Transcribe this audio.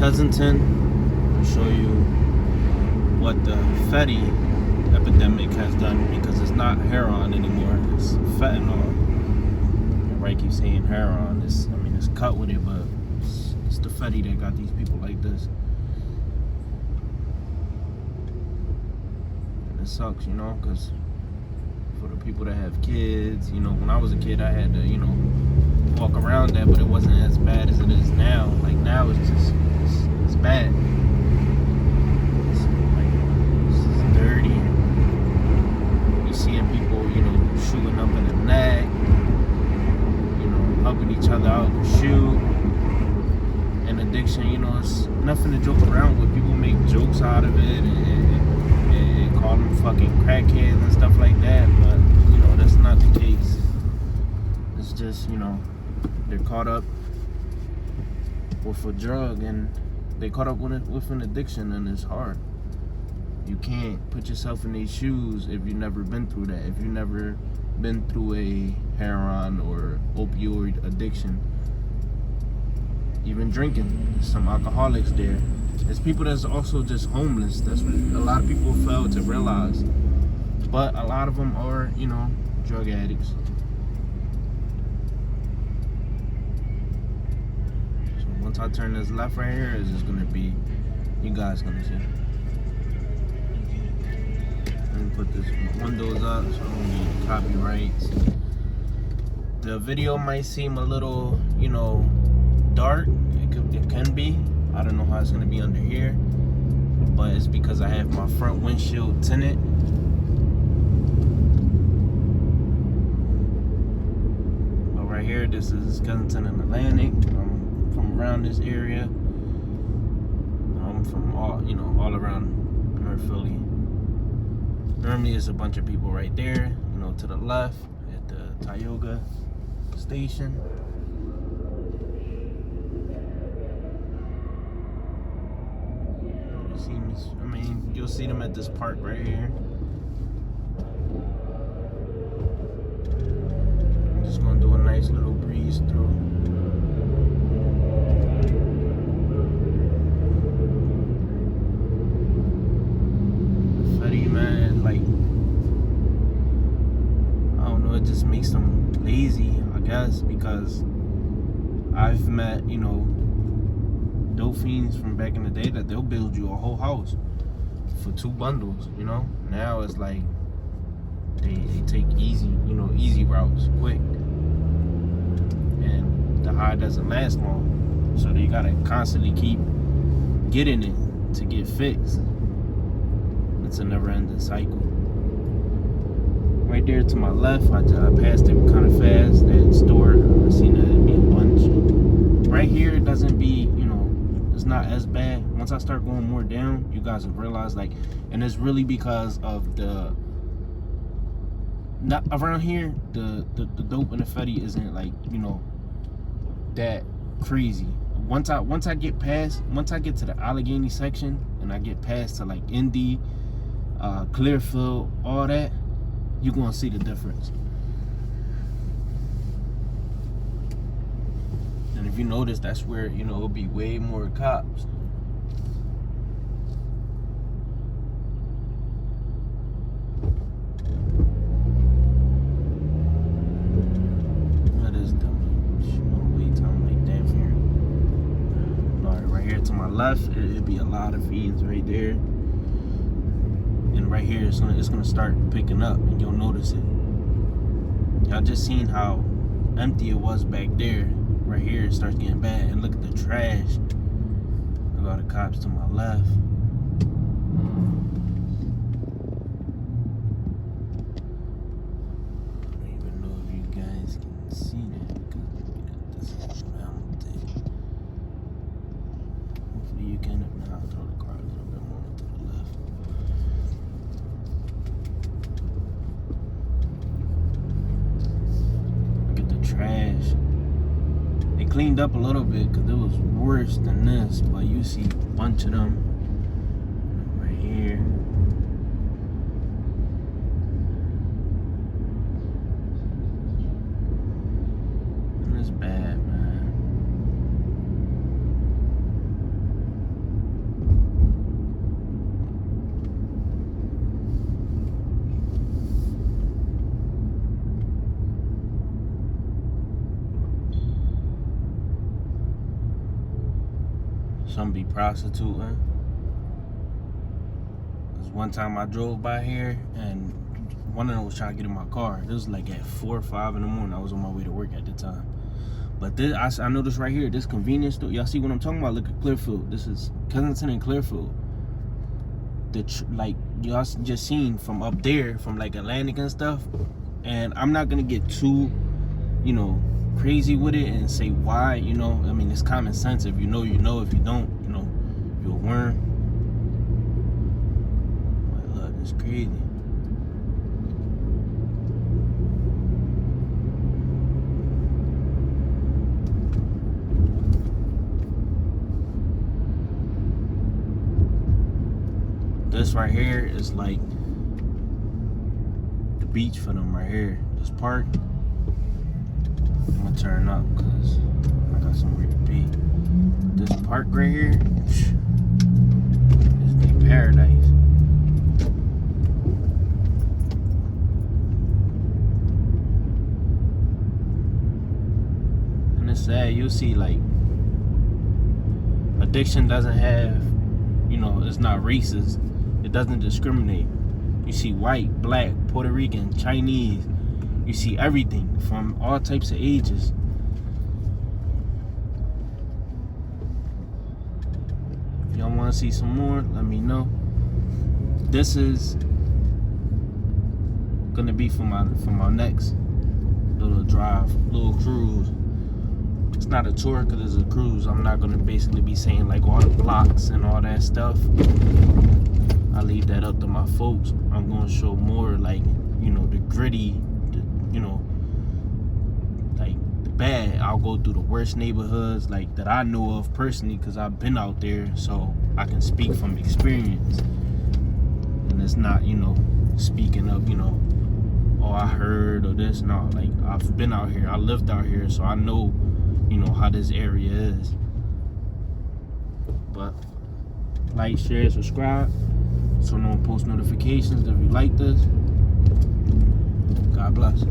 Kensington. I'll show you what the fetty epidemic has done, because it's not heroin anymore, it's fentanyl. Right, keep saying heroin. It's cut with it, but it's the fetty that got these people like this. And it sucks, because for the people that have kids, when I was a kid, I had to, walk around that, but it wasn't as bad as it is now. Like now, it's just it's bad. It's dirty. You're seeing people, shooting up in the neck, helping each other out to shoot. And addiction, it's nothing to joke around with. People make jokes out of it and call them fucking crackheads and stuff like that, but that's not the case. It's just, they're caught up with a drug, and they caught up with an addiction, and it's hard. You can't put yourself in these shoes if you've never been through that. If you've never been through a heroin or opioid addiction. Even drinking. There's some alcoholics there. There's people that's also just homeless. That's what a lot of people fail to realize. But a lot of them are, drug addicts. So once I turn this left right here, it's just gonna be, you guys gonna see. Let me put this windows up so I don't need copyrights. The video might seem a little, dark. It can be. I don't know how it's gonna be under here, but it's because I have my front windshield tinted. But right here, this is Kensington and Atlantic. I'm from around this area. I'm from all around North Philly. Normally, there's a bunch of people right there, to the left at the Tioga station. You'll see them at this park right here. I'm just gonna do a nice little breeze through. Fetty, man, I don't know, it just makes them lazy, I guess, because I've met, dope fiends from back in the day that they'll build you a whole house for 2 bundles, Now it's like they take easy routes, quick, and the high doesn't last long, so they gotta constantly keep getting it to get fixed. It's a never-ending cycle. Right there to my left, I passed it kind of fast. That store, I seen that it'd be a bunch. Right here, it doesn't be, it's not as bad. Once I start going more down, you guys will realize, and it's really because of not around here, the dope and the fetty isn't that crazy. Once I get to the Allegheny section and I get past to Indy, Clearfield, all that, you're gonna see the difference. And if you notice, that's where, it'll be way more cops. What is dumb? Wait till I'm damn here. Alright, right here to my left, it'll be a lot of fiends right there. And right here, it's gonna start picking up, and you'll notice it. Y'all just seen how empty it was back there. Right here, it starts getting bad, and look at the trash. Look at all the cops to my left. I don't even know if you guys can see that, because this is a mountain. Hopefully you can. If not, I'll throw the car a little bit more to the left. Look at the trash. They cleaned up a little bit because it was worse than this, but you see a bunch of them right here. And it's bad, man. Some be prostituting. Cause one time I drove by here and one of them was trying to get in my car. This was like at 4 or 5 in the morning. I was on my way to work at the time. But this, I noticed right here, this convenience store. Y'all see what I'm talking about? Look at Clearfield. This is Kensington and Clearfield. Like y'all just seen from up there, from like Atlantic and stuff. And I'm not gonna get too, you know, crazy with it and say why. You know, I mean, it's common sense. If you know, you know. If you don't, you know, you'll learn. But look, it's crazy. This right here is like the beach for them right here. This park. I'm gonna turn up because I got somewhere to be. This park right here, is the paradise. And it's sad, you'll see like addiction doesn't have, you know, it's not racist. It doesn't discriminate. You see white, black, Puerto Rican, Chinese. You see everything from all types of ages. If y'all want to see some more, let me know. This is gonna be for my next little drive, little cruise. It's not a tour because it's a cruise. I'm not gonna basically be saying like all the blocks and all that stuff. I leave that up to my folks. I'm gonna show more like, you know, the gritty, you know, like the bad. I'll go through the worst neighborhoods like that I know of personally because I've been out there, so I can speak from experience. And it's not, you know, speaking of, you know, oh, I heard or this. No, like I've been out here, I lived out here, so I know, you know, how this area is. But like, share, subscribe, so no one post notifications if you like this. God bless.